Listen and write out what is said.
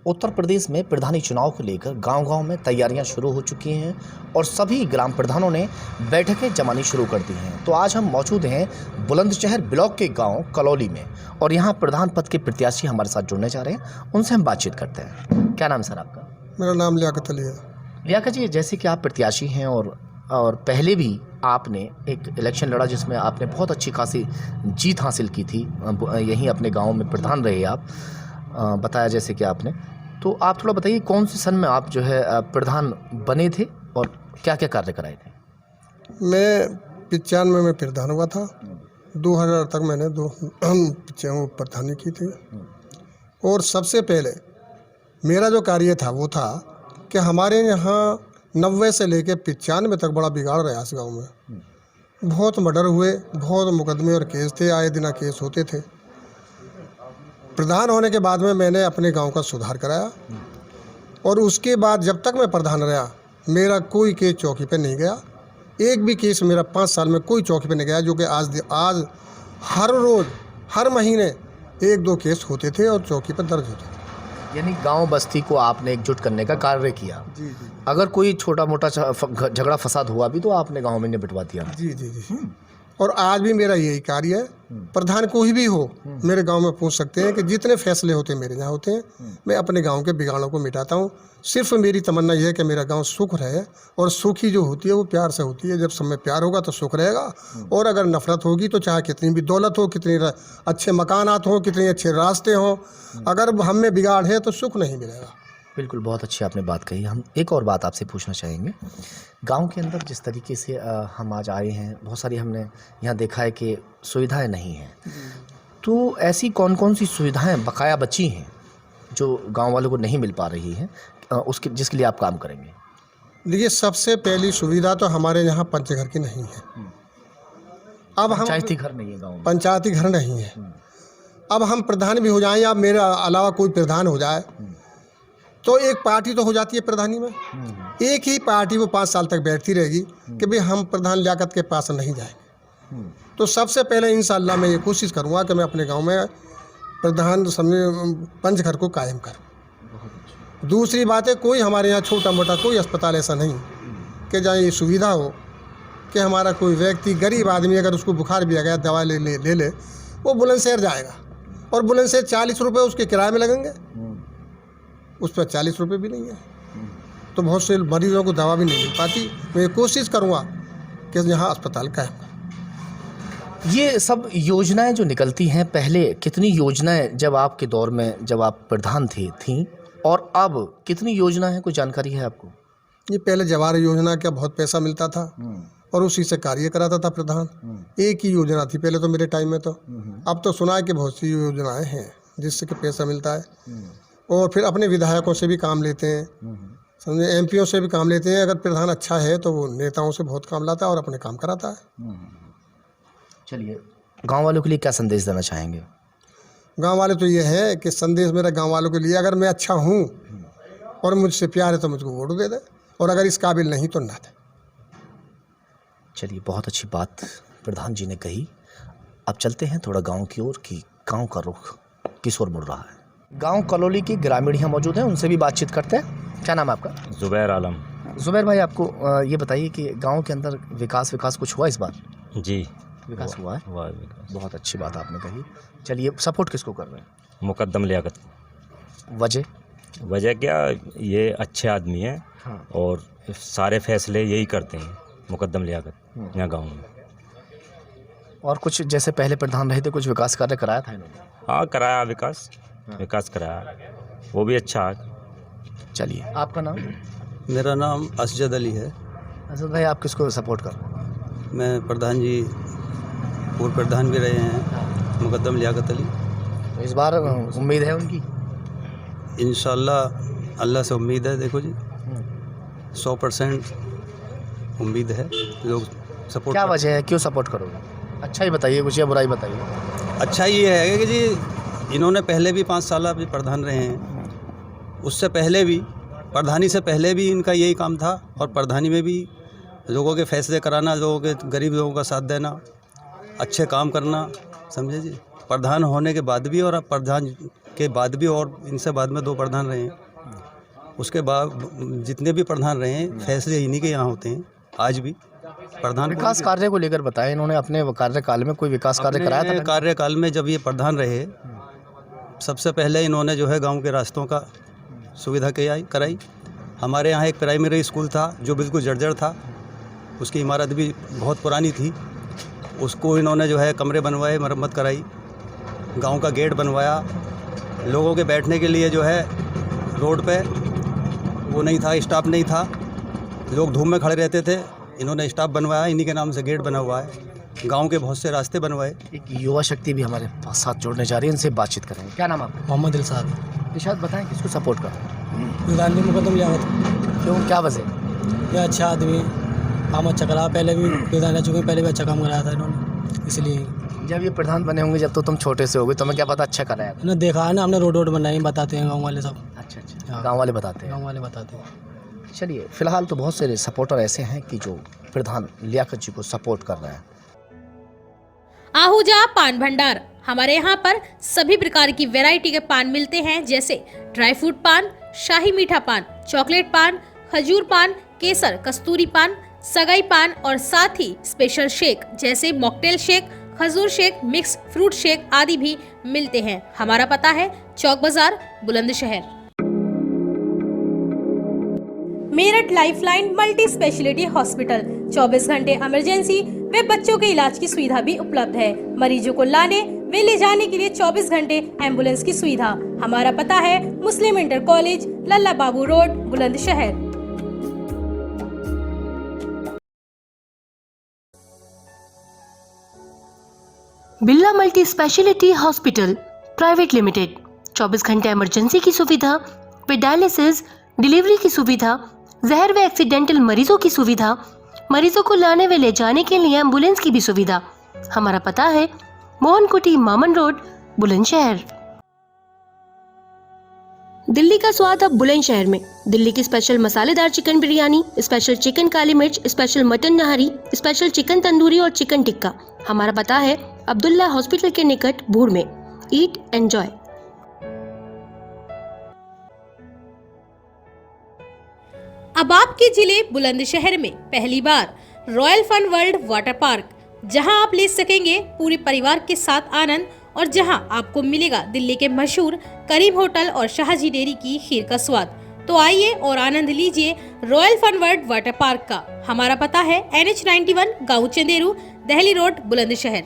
उत्तर प्रदेश में प्रधानी चुनाव को लेकर गांव-गांव में तैयारियां शुरू हो चुकी हैं और सभी ग्राम प्रधानों ने बैठकें जमानी शुरू कर दी हैं। तो आज हम मौजूद हैं बुलंदशहर ब्लॉक के गांव कलौली में और यहां प्रधान पद के प्रत्याशी हमारे साथ जुड़ने जा रहे हैं। उनसे हम बातचीत करते हैं। क्या नाम सर आपका? मेरा नाम लियाकत अली है। लियाकत जी, जैसे कि आप प्रत्याशी हैं और पहले भी आपने एक इलेक्शन लड़ा जिसमें आपने बहुत अच्छी खासी जीत हासिल की थी, यहीं अपने गाँव में प्रधान रहे आप, बताया जैसे कि आपने। तो आप थोड़ा बताइए कौन से सन में आप जो है प्रधान बने थे और क्या क्या कार्य कराए थे? मैं 95 में प्रधान हुआ था। 2000 तक मैंने 95 प्रधानी की थी। और सबसे पहले मेरा जो कार्य था वो था कि हमारे यहाँ 90 से लेकर 95 तक बड़ा बिगाड़ रहा इस गाँव में। बहुत मर्डर हुए, बहुत मुकदमे और केस थे, आए दिन केस होते थे। प्रधान होने के बाद में मैंने अपने गांव का सुधार कराया और उसके बाद जब तक मैं प्रधान रहा मेरा कोई केस चौकी पे नहीं गया। एक भी केस मेरा 5 साल में कोई चौकी पे नहीं गया, जो कि आज हर रोज़ हर महीने 1-2 केस होते थे और चौकी पर दर्ज होते थे। यानी गांव बस्ती को आपने एकजुट करने का कार्य किया। जी। अगर कोई छोटा मोटा झगड़ा फसाद हुआ भी तो आपने गाँव में निपटवा दिया। जी। और आज भी मेरा यही कार्य है। प्रधान कोई भी हो मेरे गांव में पूछ सकते हैं कि जितने फैसले होते हैं मेरे यहाँ होते हैं। मैं अपने गांव के बिगाड़ों को मिटाता हूँ। सिर्फ मेरी तमन्ना यह है कि मेरा गांव सुख रहे, और सुखी जो होती है वो प्यार से होती है। जब सब में प्यार होगा तो सुख रहेगा, और अगर नफरत होगी तो चाहे कितनी भी दौलत हो, कितनी अच्छे मकानात हों, कितने अच्छे रास्ते हों, अगर हम में बिगाड़ है तो सुख नहीं मिलेगा। बिल्कुल, बहुत अच्छी आपने बात कही। हम एक और बात आपसे पूछना चाहेंगे। गांव के अंदर जिस तरीके से हम आज आए हैं, बहुत सारी हमने यहाँ देखा है कि सुविधाएं नहीं हैं। तो ऐसी कौन कौन सी सुविधाएं बकाया बची हैं जो गांव वालों को नहीं मिल पा रही हैं, उसके जिसके लिए आप काम करेंगे? देखिए, सबसे पहली सुविधा तो हमारे यहाँ पंचघर की नहीं है। अब हम पंचायती घर नहीं है गाँव में। पंचायती घर नहीं है। अब हम प्रधान भी हो जाएं या मेरे अलावा कोई प्रधान हो जाए तो एक पार्टी तो हो जाती है प्रधानी में। एक ही पार्टी वो 5 साल तक बैठती रहेगी कि भाई हम प्रधान लियाकत के पास नहीं जाएंगे। तो सबसे पहले इंशाअल्लाह मैं ये कोशिश करूँगा कि मैं अपने गांव में प्रधान पंचघर को कायम करूँ। दूसरी बात है, कोई हमारे यहाँ छोटा मोटा कोई अस्पताल ऐसा नहीं कि जहाँ ये सुविधा हो कि हमारा कोई व्यक्ति गरीब आदमी अगर उसको बुखार भी आ गया दवा ले वो बुलंदशहर जाएगा, और बुलंदशहर 40 रुपये उसके किराए में लगेंगे, उस पर 40 रुपये भी नहीं है। तो बहुत से मरीजों को दवा भी नहीं मिल पाती। मैं कोशिश करूँगा कि यहाँ अस्पताल कायम करें। ये सब योजनाएं जो निकलती हैं, पहले कितनी योजनाएं जब आपके दौर में जब आप प्रधान थीं और अब कितनी योजना है, कोई जानकारी है आपको? ये पहले जवाहर योजना का बहुत पैसा मिलता था और उसी से कार्य कराता था प्रधान। एक ही योजना थी पहले तो मेरे टाइम में। तो अब तो सुना है कि बहुत सी योजनाएं हैं जिससे कि पैसा मिलता है, और फिर अपने विधायकों से भी काम लेते हैं, समझे, एमपीओ से भी काम लेते हैं। अगर प्रधान अच्छा है तो वो नेताओं से बहुत काम लाता है और अपने काम कराता है। चलिए, गांव वालों के लिए क्या संदेश देना चाहेंगे? गांव वाले तो ये है कि संदेश मेरा गांव वालों के लिए, अगर मैं अच्छा हूँ और मुझसे प्यार है तो मुझको वोट दे दे, और अगर इस काबिल नहीं तो ना दे। चलिए, बहुत अच्छी बात प्रधान जी ने कही। अब चलते हैं थोड़ा गाँव की ओर कि गाँव का रुख किस ओर मुड़ रहा है। गांव कलौली के ग्रामीण यहाँ मौजूद हैं, उनसे भी बातचीत करते हैं। क्या नाम है आपका? ज़ुबैर आलम। ज़ुबैर भाई, आपको ये बताइए कि गांव के अंदर विकास कुछ हुआ इस बार? जी, विकास हुआ है। विकास। बहुत अच्छी बात आपने कही। चलिए, सपोर्ट किसको कर रहे हैं? मुकद्दम लियाकत। वजह क्या, ये अच्छे आदमी हैं। हाँ। और सारे फैसले यही करते हैं मुकद्दम लियाकत यहाँ गाँव में। और कुछ जैसे पहले प्रधान रहे थे, कुछ विकास कार्य कराया था इन्होंने? हाँ, कराया विकास कराया, वो भी अच्छा है। चलिए, आपका नाम? मेरा नाम असजद अली है। असद भाई, आप किसको सपोर्ट कर रहे हैं? मैं प्रधान जी पूर्व प्रधान भी रहे हैं, मुकद्दम लियाकत अली। तो इस बार उम्मीद है उनकी? इंशाअल्लाह अल्लाह से उम्मीद है। देखो जी, 100% उम्मीद है। लोग सपोर्ट। क्या वजह है, क्यों सपोर्ट करोगे? अच्छा ही बताइए कुछ, या बुराई बताइए। अच्छा ये है कि जी इन्होंने पहले भी 5 साल अभी प्रधान रहे हैं, उससे पहले भी प्रधानी से पहले भी इनका यही काम था, और प्रधानी में भी लोगों के फैसले कराना, लोगों के गरीब लोगों का साथ देना, अच्छे काम करना, समझे जी। प्रधान होने के बाद भी और अब प्रधान के बाद भी और इनसे बाद में 2 प्रधान रहे हैं। उसके बाद जितने भी प्रधान रहे हैं फैसले इन्हीं के यहाँ होते हैं आज भी। प्रधान विकास कार्य को लेकर बताया इन्होंने, अपने कार्यकाल में कोई विकास कार्य कराया था? अपने कार्यकाल में जब ये प्रधान रहे, सबसे पहले इन्होंने जो है गांव के रास्तों का सुविधा कराई। हमारे यहाँ एक प्राइमरी स्कूल था जो बिल्कुल जर्जर था, उसकी इमारत भी बहुत पुरानी थी, उसको इन्होंने जो है कमरे बनवाए, मरम्मत कराई। गांव का गेट बनवाया। लोगों के बैठने के लिए जो है रोड पे वो नहीं था, स्टाफ नहीं था, लोग धूप में खड़े रहते थे। इन्होंने स्टाफ बनवाया, इन्हीं के नाम से गेट बना हुआ है। गांव के बहुत से रास्ते बनवाए। एक युवा शक्ति भी हमारे साथ जुड़ने जा रही है, इनसे बातचीत करेंगे। क्या नाम आपका? मोहम्मद इरशाद। इरशाद, बताएं किसको सपोर्ट कर रहे हैं? प्रधान मुकदम लियाकत। क्यों, क्या वजह? ये अच्छा आदमी, काम अच्छा करा, पहले भी प्रधान रह चुके, पहले भी अच्छा काम कराया था इन्होंने, इसलिए। जब ये प्रधान बने होंगे, जब तो तुम छोटे से होगे, तुम्हें क्या पता अच्छा कराया? ना देखा है ना, हमने रोड बनाई, बताते हैं गाँव वाले सब। अच्छा, हाँ। गाँव वाले बताते हैं। गाँव वाले बताते हैं। चलिए, फिलहाल तो बहुत सारे सपोर्टर ऐसे हैं कि जो प्रधान लियाकत जी को सपोर्ट कर रहे हैं। आहूजा पान भंडार, हमारे यहाँ पर सभी प्रकार की वैरायटी के पान मिलते हैं, जैसे ड्राई फ्रूट पान, शाही मीठा पान, चॉकलेट पान, खजूर पान, केसर, कस्तूरी पान, सगाई पान और साथ ही स्पेशल शेक जैसे मॉकटेल शेक, खजूर शेक, मिक्स फ्रूट शेक आदि भी मिलते हैं। हमारा पता है चौक बाजार, Bulandshahr. Meerut lifeline multi speciality hospital 24 घंटे इमरजेंसी व बच्चों के इलाज की सुविधा भी उपलब्ध है। मरीजों को लाने वे ले जाने के लिए 24 घंटे एम्बुलेंस की सुविधा। हमारा पता है Muslim inter college, Lalla Babu road, Bulandshahr. Birla multi speciality hospital private limited 24 घंटे इमरजेंसी की सुविधा, डायलिसिस, डिलीवरी की सुविधा, जहर व एक्सीडेंटल मरीजों की सुविधा, मरीजों को लाने व ले जाने के लिए एम्बुलेंस की भी सुविधा। हमारा पता है मोहनकुटी मामन रोड, बुलंदशहर। दिल्ली का स्वाद अब बुलंदशहर में। दिल्ली की स्पेशल मसालेदार चिकन बिरयानी, स्पेशल चिकन काली मिर्च, special mutton nihari, special chicken tandoori और चिकन टिक्का। हमारा पता है अब्दुल्ला हॉस्पिटल के निकट भूड़ में। Eat enjoy. अब आपके जिले बुलंदशहर में पहली बार royal fun world water park, जहां आप ले सकेंगे पूरे परिवार के साथ आनंद और जहां आपको मिलेगा दिल्ली के मशहूर करीम होटल और शाहजी डेयरी की खीर का स्वाद। तो आइए और आनंद लीजिए royal fun world water park का। हमारा पता है NH 91, गाँव चंदेरू, दिल्ली रोड, बुलंदशहर।